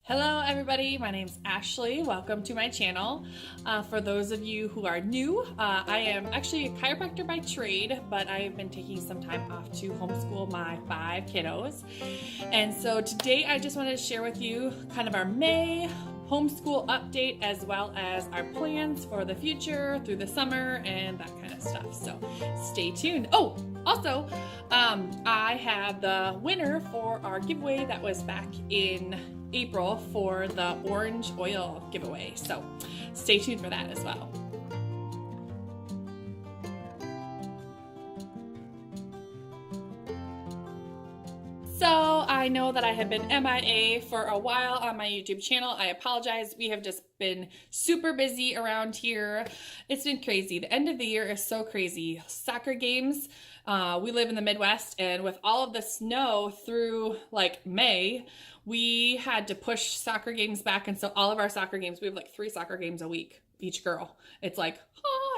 Hello everybody, my name's Ashley. Welcome to my channel. For those of you who are new, I am actually a chiropractor by trade, but I have been taking some time off to homeschool my 5 kiddos. And so today I just wanted to share with you kind of our May homeschool update as well as our plans for the future through the summer and that kind of stuff. So stay tuned. Oh, also, I have the winner for our giveaway that was back in April for the orange oil giveaway. So stay tuned for that as well. So I know that I have been MIA for a while on my YouTube channel. I apologize. We have just been super busy around here. It's been crazy. The end of the year is so crazy. Soccer games. We live in the Midwest, and with all of the snow through like May, we had to push soccer games back. And so all of our soccer games, we have like 3 soccer games a week, each girl. It's like,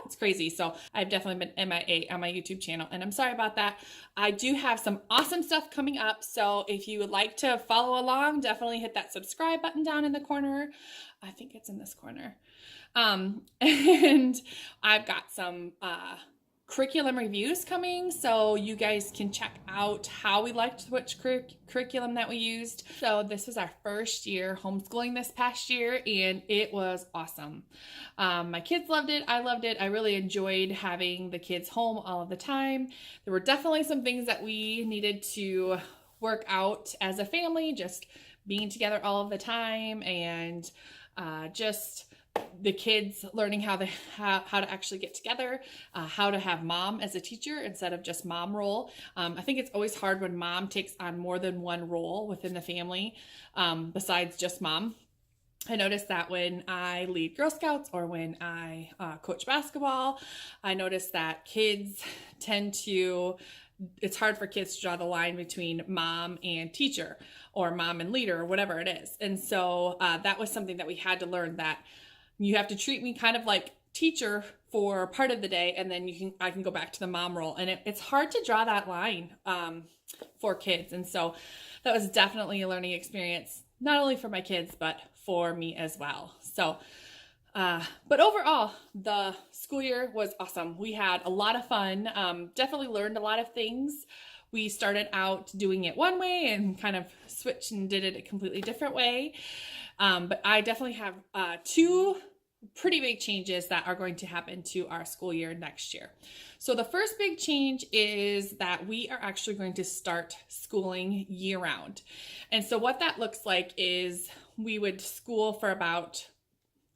it's crazy. So I've definitely been MIA on my YouTube channel, and I'm sorry about that. I do have some awesome stuff coming up. So if you would like to follow along, definitely hit that subscribe button down in the corner. I think it's in this corner. And I've got some, curriculum reviews coming, so you guys can check out how we liked which curriculum that we used. So this was our first year homeschooling this past year, and it was awesome. My kids loved it. I loved it. I really enjoyed having the kids home all of the time. There were definitely some things that we needed to work out as a family, just being together all of the time, and just the kids learning how to actually get together, how to have mom as a teacher instead of just mom role. I think it's always hard when mom takes on more than one role within the family besides just mom. I noticed that when I lead Girl Scouts or when I coach basketball, I noticed that kids tend to, it's hard for kids to draw the line between mom and teacher or mom and leader or whatever it is. And so that was something that we had to learn, that you have to treat me kind of like teacher for part of the day, and then I can go back to the mom role. And it's hard to draw that line for kids. And so that was definitely a learning experience, not only for my kids, but for me as well. So, but overall, the school year was awesome. We had a lot of fun, definitely learned a lot of things. We started out doing it one way and kind of switched and did it a completely different way. But I definitely have 2 pretty big changes that are going to happen to our school year next year. So the first big change is that we are actually going to start schooling year round. And so what that looks like is we would school for about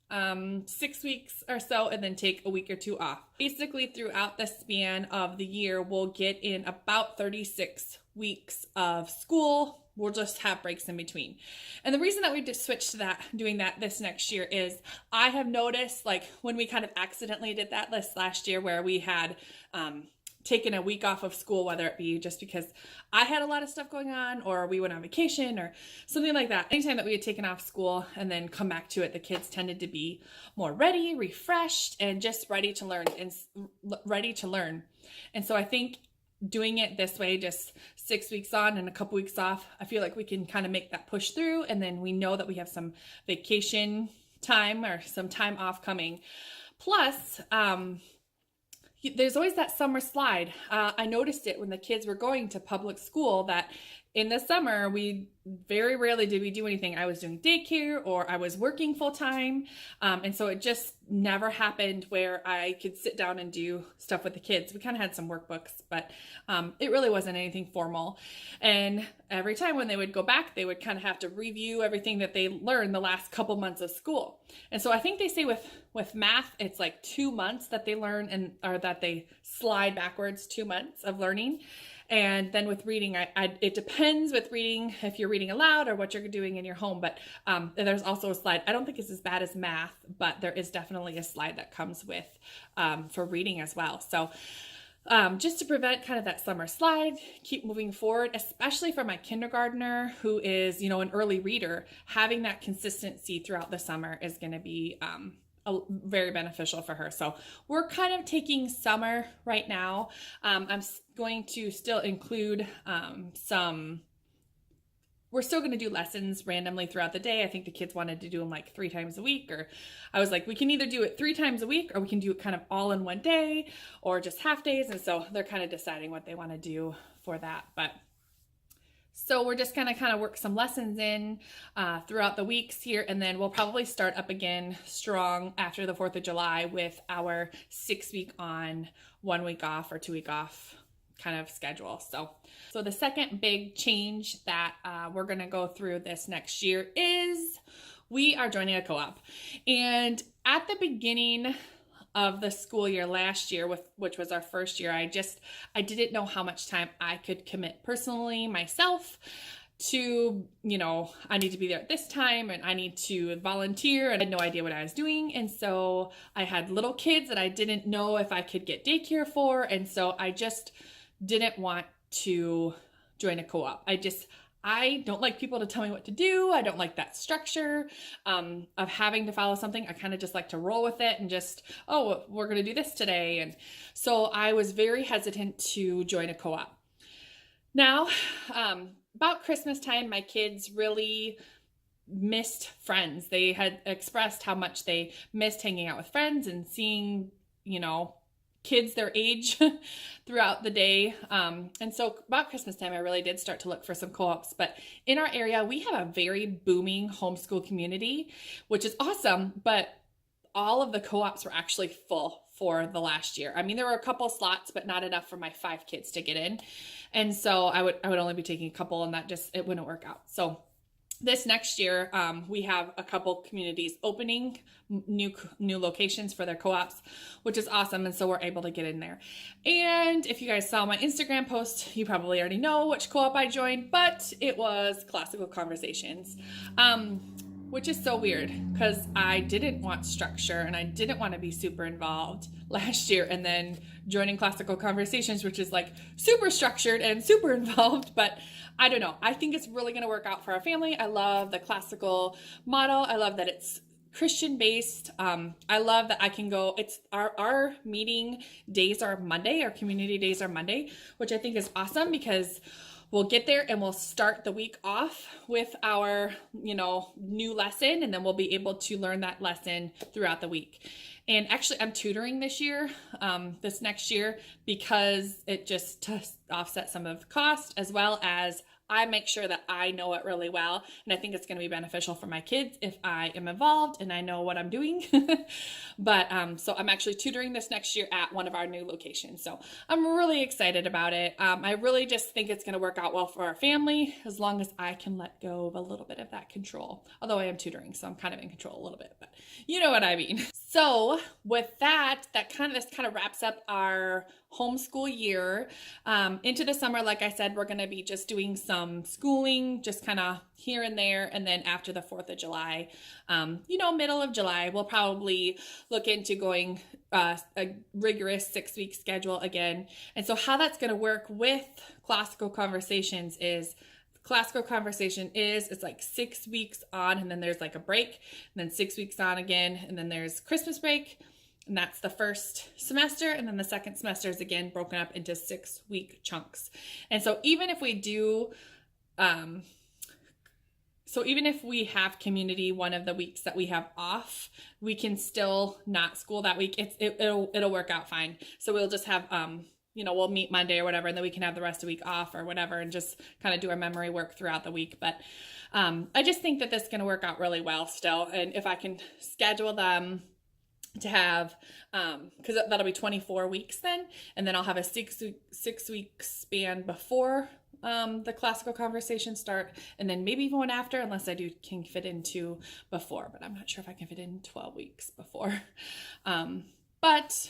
6 weeks or so and then take a week or 2 off. Basically throughout the span of the year, we'll get in about 36 weeks of school. We'll just have breaks in between. And the reason that we just switched to that, doing that this next year, is I have noticed, like, when we kind of accidentally did that list last year where we had taken a week off of school, whether it be just because I had a lot of stuff going on or we went on vacation or something like that. Anytime that we had taken off school and then come back to it, the kids tended to be more ready, refreshed, and just ready to learn And so I think doing it this way, just 6 weeks on and a couple weeks off, I feel like we can kind of make that push through. And then we know that we have some vacation time or some time off coming. Plus, there's always that summer slide. I noticed it when the kids were going to public school that in the summer, we very rarely did we do anything. I was doing daycare or I was working full time. And so it just never happened where I could sit down and do stuff with the kids. We kind of had some workbooks, but it really wasn't anything formal. And every time when they would go back, they would kind of have to review everything that they learned the last couple months of school. And so I think they say with math, it's like 2 months that they learn or that they slide backwards 2 months of learning. And then with reading, it depends with reading if you're reading aloud or what you're doing in your home. But there's also a slide. I don't think it's as bad as math, but there is definitely a slide that comes with for reading as well. So just to prevent kind of that summer slide, keep moving forward, especially for my kindergartner who is, an early reader, having that consistency throughout the summer is going to be very beneficial for her. So we're kind of taking summer right now. I'm going to still include some we're still going to do lessons randomly throughout the day. I think the kids wanted to do them like 3 times a week, or I was like, we can either do it 3 times a week or we can do it kind of all in one day or just half days. And so they're kind of deciding what they want to do for that. But so we're just going to kind of work some lessons in throughout the weeks here. And then we'll probably start up again strong after the 4th of July with our 6-week on, 1 week off or 2 week off kind of schedule. So the second big change that we're going to go through this next year is we are joining a co-op. And at the beginning of the school year last year, which was our first year, I didn't know how much time I could commit personally myself to, I need to be there at this time and I need to volunteer, and I had no idea what I was doing. And so I had little kids that I didn't know if I could get daycare for. And so I just didn't want to join a co-op. I don't like people to tell me what to do. I don't like that structure of having to follow something. I kind of just like to roll with it and just, oh, we're going to do this today. And so I was very hesitant to join a co-op. Now, about Christmas time, my kids really missed friends. They had expressed how much they missed hanging out with friends and seeing, kids their age throughout the day. And so about Christmas time, I really did start to look for some co-ops. But in our area, we have a very booming homeschool community, which is awesome. But all of the co-ops were actually full for the last year. I mean, there were a couple slots, but not enough for my 5 kids to get in. And so I would only be taking a couple, and it wouldn't work out. So this next year, we have a couple communities opening new locations for their co-ops, which is awesome. And so we're able to get in there. And if you guys saw my Instagram post, you probably already know which co-op I joined, but it was Classical Conversations, which is so weird because I didn't want structure and I didn't want to be super involved last year. And then joining Classical Conversations, which is like super structured and super involved, but I don't know. I think it's really going to work out for our family. I love the classical model. I love that it's Christian based. I love that I can go, it's our meeting days are Monday, our community days are Monday, which I think is awesome because we'll get there and we'll start the week off with our, new lesson, and then we'll be able to learn that lesson throughout the week. And actually, I'm tutoring this next year, because it just to offset some of the cost, as well as I make sure that I know it really well. And I think it's going to be beneficial for my kids if I am involved and I know what I'm doing. But so I'm actually tutoring this next year at one of our new locations. So I'm really excited about it. I really just think it's going to work out well for our family, as long as I can let go of a little bit of that control. Although I am tutoring, so I'm kind of in control a little bit, but you know what I mean. So with that, this kind of wraps up our homeschool year. Into the summer, like I said, we're going to be just doing some schooling, just kind of here and there. And then after the 4th of July, middle of July, we'll probably look into going a rigorous 6-week schedule again. And so how that's going to work with Classical Conversations is, it's like 6 weeks on, and then there's like a break, and then 6 weeks on again, and then there's Christmas break. And that's the first semester. And then the second semester is again broken up into 6-week chunks. And so even if we do, even if we have community one of the weeks that we have off, we can still not school that week. It'll work out fine. So we'll just have, we'll meet Monday or whatever, and then we can have the rest of the week off or whatever, and just kind of do our memory work throughout the week. But I just think that this is going to work out really well still. And if I can schedule them to have, because that'll be 24 weeks then, and then I'll have a 6-week span before the Classical Conversations start, and then maybe even one after, unless I can fit into before, but I'm not sure if I can fit in 12 weeks before. But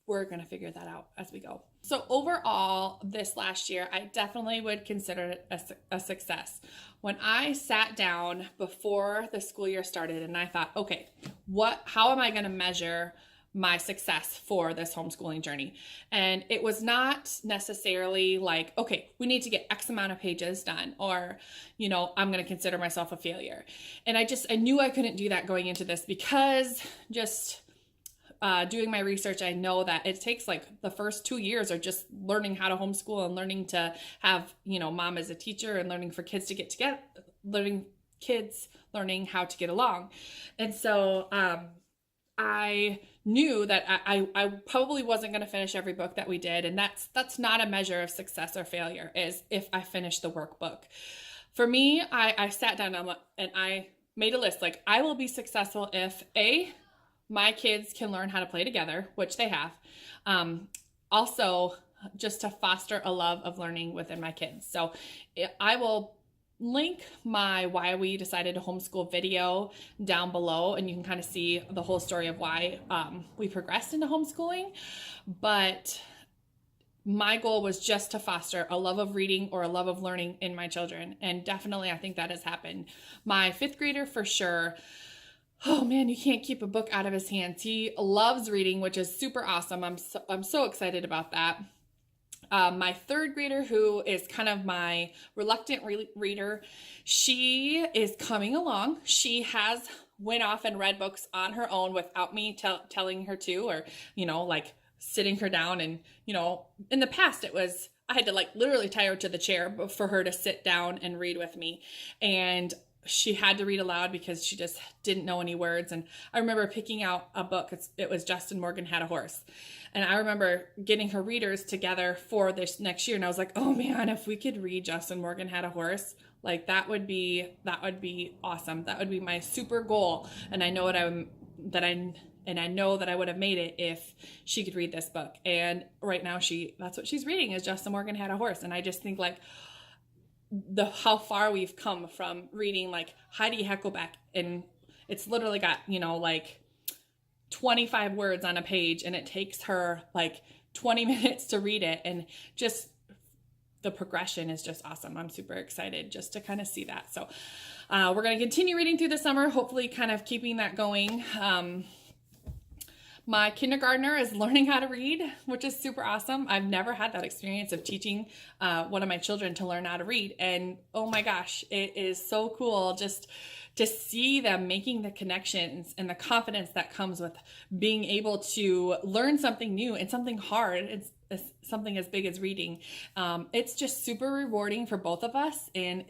we're going to figure that out as we go. So overall, this last year, I definitely would consider it a success. When I sat down before the school year started and I thought, okay, how am I going to measure my success for this homeschooling journey? And it was not necessarily like, okay, we need to get X amount of pages done, or, I'm going to consider myself a failure. And I knew I couldn't do that going into this, because just doing my research, I know that it takes like the first 2 years are just learning how to homeschool and learning to have, mom as a teacher, and learning for kids to get together, kids learning how to get along. And so I knew that I probably wasn't going to finish every book that we did. And that's not a measure of success or failure, is if I finished the workbook. For me, I sat down and I made a list. Like, I will be successful if my kids can learn how to play together, which they have. Also, just to foster a love of learning within my kids. So I will link my why we decided to homeschool video down below, and you can kind of see the whole story of why we progressed into homeschooling. But my goal was just to foster a love of reading or a love of learning in my children. And definitely, I think that has happened. My 5th grader, for sure. Oh man, you can't keep a book out of his hands. He loves reading, which is super awesome. I'm so excited about that. My 3rd grader, who is kind of my reluctant reader, she is coming along. She has went off and read books on her own without me telling her to, or, like sitting her down. And, in the past it was, I had to like literally tie her to the chair for her to sit down and read with me. And she had to read aloud because she just didn't know any words. And I remember picking out a book. It was Justin Morgan Had a Horse. And I remember getting her readers together for this next year. And I was like, oh man, if we could read Justin Morgan Had a Horse, like that would be awesome. That would be my super goal. And I know I know that I would have made it if she could read this book. And right now that's what she's reading, is Justin Morgan Had a Horse. And I just think like how far we've come from reading like Heidi Heckleback, and it's literally got, like 25 words on a page, and it takes her like 20 minutes to read it. And just the progression is just awesome. I'm super excited just to kind of see that. So we're going to continue reading through the summer, hopefully kind of keeping that going. My kindergartner is learning how to read, which is super awesome. I've never had that experience of teaching one of my children to learn how to read. And oh my gosh, it is so cool just to see them making the connections and the confidence that comes with being able to learn something new and something hard. It's something as big as reading. It's just super rewarding for both of us. And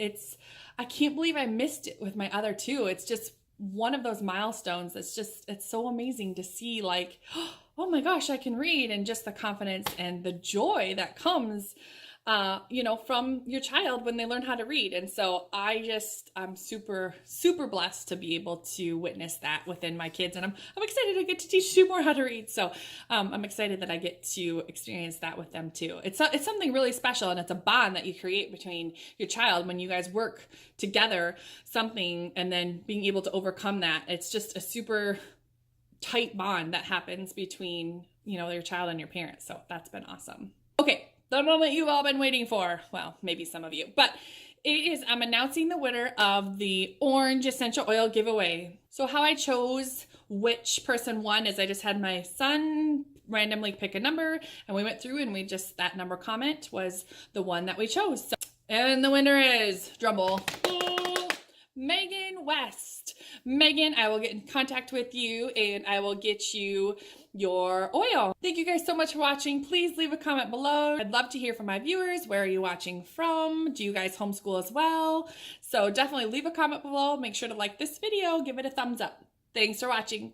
I can't believe I missed it with my other two. It's just one of those milestones it's so amazing to see, like, oh my gosh, I can read, and just the confidence and the joy that comes from your child when they learn how to read. And so I'm super, super blessed to be able to witness that within my kids. And I'm excited to get to teach you more how to read. So I'm excited that I get to experience that with them too. It's something really special, and it's a bond that you create between your child when you guys work together something, and then being able to overcome that. It's just a super tight bond that happens between, your child and your parents. So that's been awesome. Okay. The moment you've all been waiting for. Well, maybe some of you, but I'm announcing the winner of the orange essential oil giveaway. So how I chose which person won is I just had my son randomly pick a number, and we went through, and that number comment was the one that we chose. So, and the winner is, drumroll, Megan West. Megan, I will get in contact with you, and I will get you your oil. Thank you guys so much for watching. Please leave a comment below. I'd love to hear from my viewers. Where are you watching from? Do you guys homeschool as well? So definitely leave a comment below. Make sure to like this video. Give it a thumbs up. Thanks for watching.